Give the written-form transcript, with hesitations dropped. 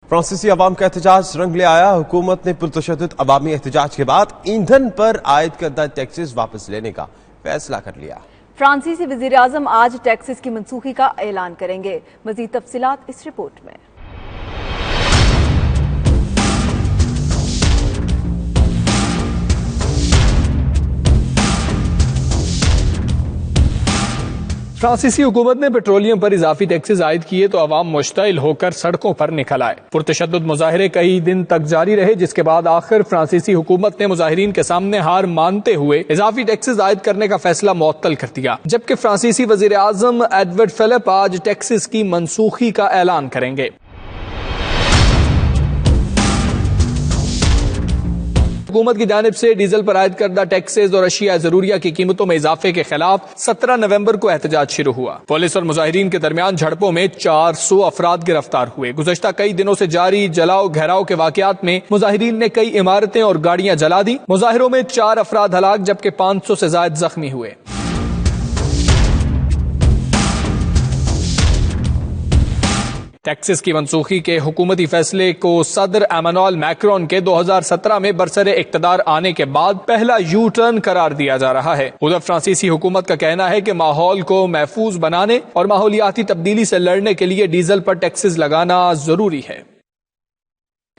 فرانسیسی عوام کا احتجاج رنگ لے آیا۔ حکومت نے پرتشدد عوامی احتجاج کے بعد ایندھن پر عائد کردہ ٹیکسز واپس لینے کا فیصلہ کر لیا۔ فرانسیسی وزیر اعظم آج ٹیکسز کی منسوخی کا اعلان کریں گے۔ مزید تفصیلات اس رپورٹ میں۔ فرانسیسی حکومت نے پیٹرولیم پر اضافی ٹیکسز عائد کیے تو عوام مشتعل ہو کر سڑکوں پر نکل آئے۔ پرتشدد مظاہرے کئی دن تک جاری رہے، جس کے بعد آخر فرانسیسی حکومت نے مظاہرین کے سامنے ہار مانتے ہوئے اضافی ٹیکسز عائد کرنے کا فیصلہ معطل کر دیا، جبکہ فرانسیسی وزیر اعظم ایڈورڈ فلپ آج ٹیکسز کی منسوخی کا اعلان کریں گے۔ حکومت کی جانب سے ڈیزل پر عائد کردہ ٹیکسز اور اشیاء ضروریہ کی قیمتوں میں اضافے کے خلاف 17 نومبر کو احتجاج شروع ہوا۔ پولیس اور مظاہرین کے درمیان جھڑپوں میں 400 افراد گرفتار ہوئے۔ گزشتہ کئی دنوں سے جاری جلاؤ گھیراؤ کے واقعات میں مظاہرین نے کئی عمارتیں اور گاڑیاں جلا دی۔ مظاہروں میں 4 افراد ہلاک جبکہ 500 سے زائد زخمی ہوئے۔ ٹیکسز کی منسوخی کے حکومتی فیصلے کو صدر ایمانوئل میکرون کے 2017 میں برسر اقتدار آنے کے بعد پہلا یو ٹرن قرار دیا جا رہا ہے۔ ادھر فرانسیسی حکومت کا کہنا ہے کہ ماحول کو محفوظ بنانے اور ماحولیاتی تبدیلی سے لڑنے کے لیے ڈیزل پر ٹیکسز لگانا ضروری ہے۔